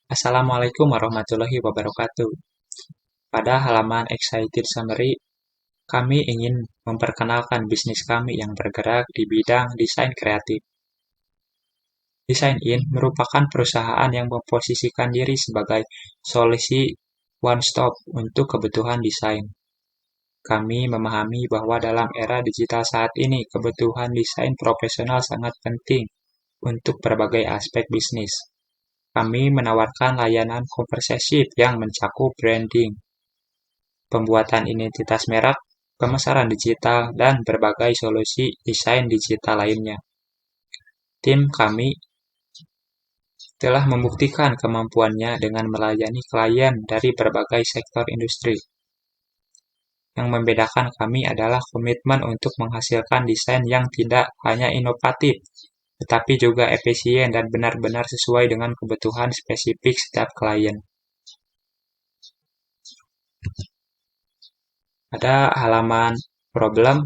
Assalamualaikum warahmatullahi wabarakatuh. Pada halaman Excited Summary, kami ingin memperkenalkan bisnis kami yang bergerak di bidang desain kreatif. Design In merupakan perusahaan yang memposisikan diri sebagai solusi one-stop untuk kebutuhan desain. Kami memahami bahwa dalam era digital saat ini, kebutuhan desain profesional sangat penting untuk berbagai aspek bisnis. Kami menawarkan layanan komprehensif yang mencakup branding, pembuatan identitas merek, pemasaran digital, dan berbagai solusi desain digital lainnya. Tim kami telah membuktikan kemampuannya dengan melayani klien dari berbagai sektor industri. Yang membedakan kami adalah komitmen untuk menghasilkan desain yang tidak hanya inovatif, tetapi juga efisien dan benar-benar sesuai dengan kebutuhan spesifik setiap klien. Pada halaman problem,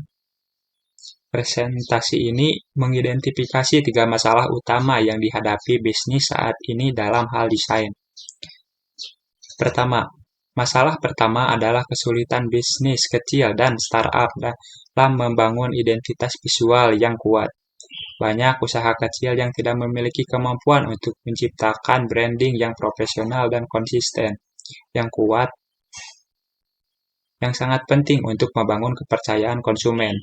presentasi ini mengidentifikasi 3 masalah utama yang dihadapi bisnis saat ini dalam hal desain. Masalah pertama adalah kesulitan bisnis kecil dan startup dalam membangun identitas visual yang kuat. Banyak usaha kecil yang tidak memiliki kemampuan untuk menciptakan branding yang profesional dan konsisten, yang kuat, yang sangat penting untuk membangun kepercayaan konsumen.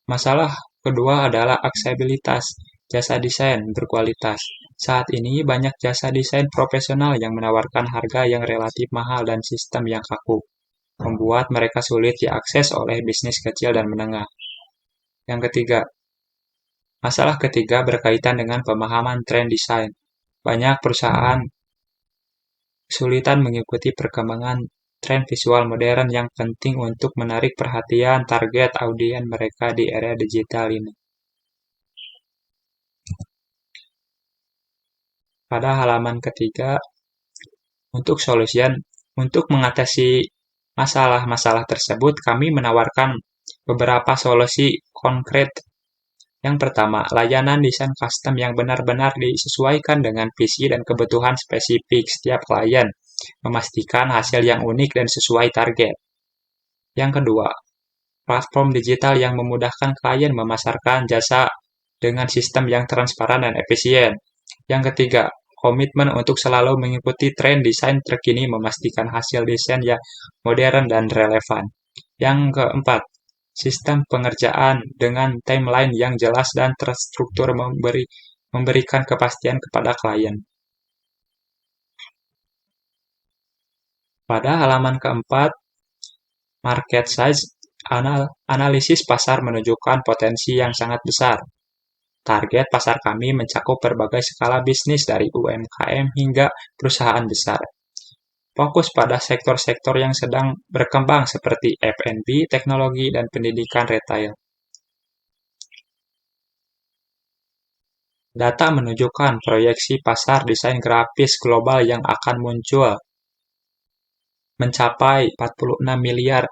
Masalah kedua adalah aksesibilitas jasa desain berkualitas. Saat ini banyak jasa desain profesional yang menawarkan harga yang relatif mahal dan sistem yang kaku, membuat mereka sulit diakses oleh bisnis kecil dan menengah. Masalah ketiga berkaitan dengan pemahaman tren desain. Banyak perusahaan kesulitan mengikuti perkembangan tren visual modern yang penting untuk menarik perhatian target audiens mereka di era digital ini. Pada halaman ketiga, untuk mengatasi masalah-masalah tersebut, kami menawarkan beberapa solusi konkret. Yang pertama, layanan desain custom yang benar-benar disesuaikan dengan visi dan kebutuhan spesifik setiap klien, memastikan hasil yang unik dan sesuai target. Yang kedua, platform digital yang memudahkan klien memasarkan jasa dengan sistem yang transparan dan efisien. Yang ketiga, komitmen untuk selalu mengikuti tren desain terkini memastikan hasil desain yang modern dan relevan. Yang keempat, sistem pengerjaan dengan timeline yang jelas dan terstruktur memberikan kepastian kepada klien. Pada halaman keempat, market size analisis pasar menunjukkan potensi yang sangat besar. Target pasar kami mencakup berbagai skala bisnis dari UMKM hingga perusahaan besar. Fokus pada sektor-sektor yang sedang berkembang seperti F&B, teknologi, dan pendidikan retail. Data menunjukkan proyeksi pasar desain grafis global yang akan muncul mencapai 46 miliar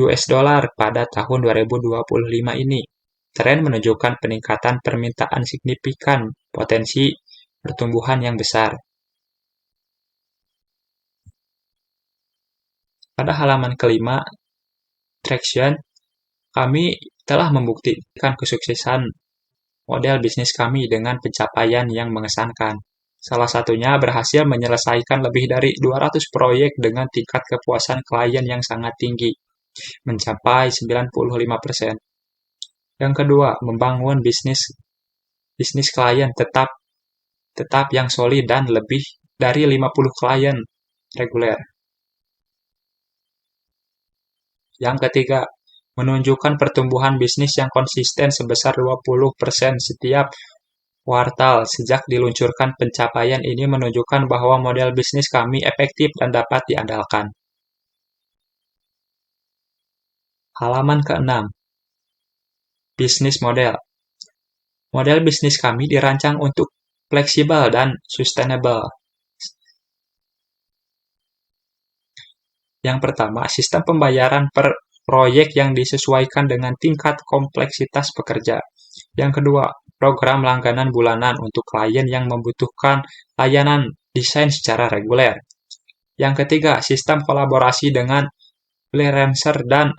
US dollar pada tahun 2025 ini. Tren menunjukkan peningkatan permintaan signifikan, potensi pertumbuhan yang besar. Pada halaman kelima, traction, kami telah membuktikan kesuksesan model bisnis kami dengan pencapaian yang mengesankan. Salah satunya berhasil menyelesaikan lebih dari 200 proyek dengan tingkat kepuasan klien yang sangat tinggi, mencapai 95%. Yang kedua, membangun bisnis klien tetap yang solid dan lebih dari 50 klien reguler. Yang ketiga, menunjukkan pertumbuhan bisnis yang konsisten sebesar 20% setiap kuartal. Sejak diluncurkan, pencapaian ini menunjukkan bahwa model bisnis kami efektif dan dapat diandalkan. Halaman ke-6. Bisnis model. Model bisnis kami dirancang untuk fleksibel dan sustainable. Yang pertama, sistem pembayaran per proyek yang disesuaikan dengan tingkat kompleksitas pekerja. Yang kedua, program langganan bulanan untuk klien yang membutuhkan layanan desain secara reguler. Yang ketiga, sistem kolaborasi dengan freelancer dan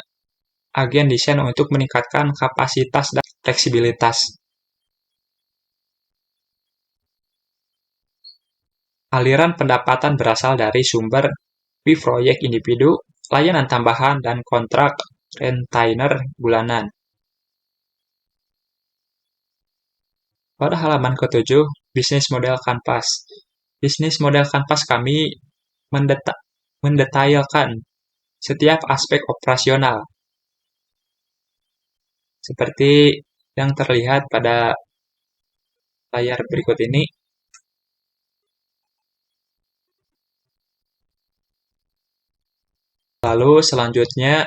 agen desain untuk meningkatkan kapasitas dan fleksibilitas. Aliran pendapatan berasal dari sumber fee proyek individu, layanan tambahan, dan kontrak retainer bulanan. Pada halaman ke-7, bisnis model kanvas. Bisnis model kanvas kami mendetailkan setiap aspek operasional, seperti yang terlihat pada layar berikut ini. Lalu selanjutnya,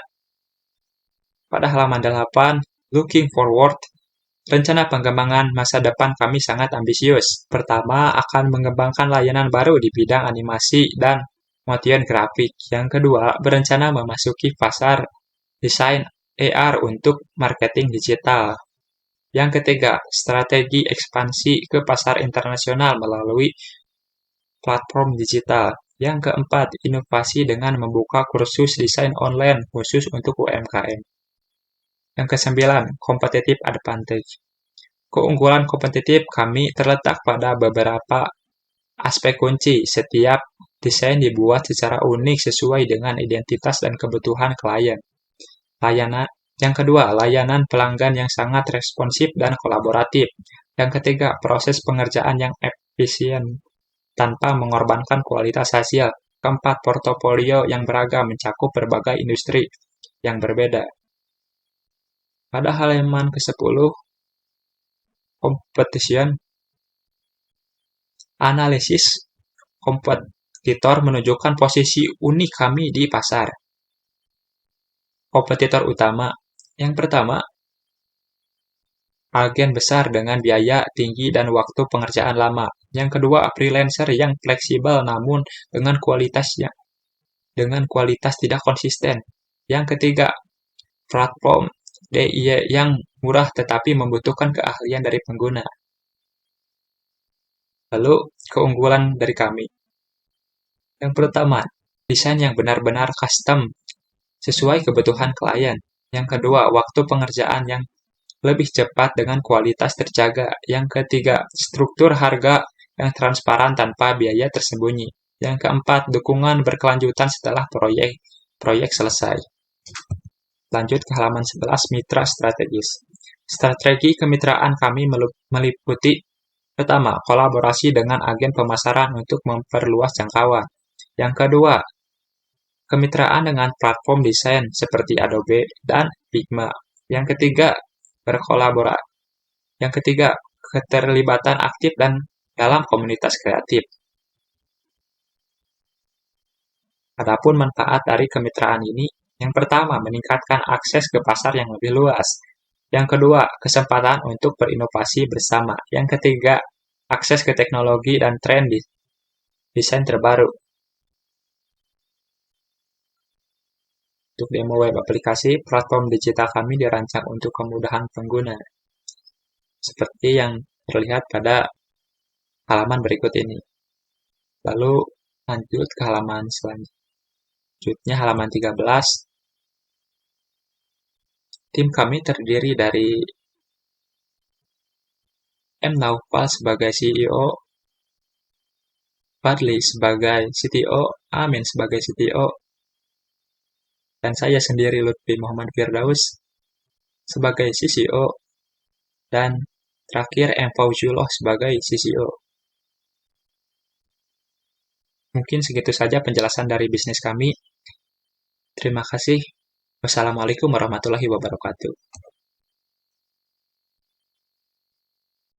pada halaman 8, looking forward, rencana pengembangan masa depan kami sangat ambisius. Pertama, akan mengembangkan layanan baru di bidang animasi dan motion grafik. Yang kedua, berencana memasuki pasar desain AR untuk marketing digital. Yang ketiga, strategi ekspansi ke pasar internasional melalui platform digital. Yang keempat, inovasi dengan membuka kursus desain online khusus untuk UMKM. Yang kesembilan, competitive advantage. Keunggulan kompetitif kami terletak pada beberapa aspek kunci. Setiap desain dibuat secara unik sesuai dengan identitas dan kebutuhan klien. Yang kedua, layanan pelanggan yang sangat responsif dan kolaboratif. Yang ketiga, proses pengerjaan yang efisien tanpa mengorbankan kualitas hasil. Keempat, portofolio yang beragam mencakup berbagai industri yang berbeda. Pada halaman ke-10, competition analisis kompetitor menunjukkan posisi unik kami di pasar. Kompetitor utama. Yang pertama, agen besar dengan biaya tinggi dan waktu pengerjaan lama. Yang kedua, freelancer yang fleksibel namun dengan kualitas tidak konsisten. Yang ketiga, platform DIY yang murah tetapi membutuhkan keahlian dari pengguna. Lalu, keunggulan dari kami. Yang pertama, desain yang benar-benar custom sesuai kebutuhan klien. Yang kedua, waktu pengerjaan yang lebih cepat dengan kualitas terjaga. Yang ketiga, struktur harga yang transparan tanpa biaya tersembunyi. Yang keempat, dukungan berkelanjutan setelah proyek selesai. Lanjut ke halaman 11, mitra strategis. Strategi kemitraan kami meliputi: pertama, kolaborasi dengan agen pemasaran untuk memperluas jangkauan. Yang kedua, kemitraan dengan platform desain seperti Adobe dan Figma. Yang ketiga, keterlibatan aktif dan dalam komunitas kreatif. Adapun manfaat dari kemitraan ini, yang pertama, meningkatkan akses ke pasar yang lebih luas. Yang kedua, kesempatan untuk berinovasi bersama. Yang ketiga, akses ke teknologi dan tren desain terbaru. Untuk demo web aplikasi, platform digital kami dirancang untuk kemudahan pengguna, seperti yang terlihat pada halaman berikut ini. Lalu lanjut ke halaman selanjutnya, halaman 13. Tim kami terdiri dari M. Naufal sebagai CEO, Fadli sebagai CTO, Amin sebagai CTO, dan saya sendiri Lutfi Muhammad Firdaus sebagai CCO, dan terakhir M. Fauzullah sebagai CCO. Mungkin segitu saja penjelasan dari bisnis kami. Terima kasih. Wassalamualaikum warahmatullahi wabarakatuh.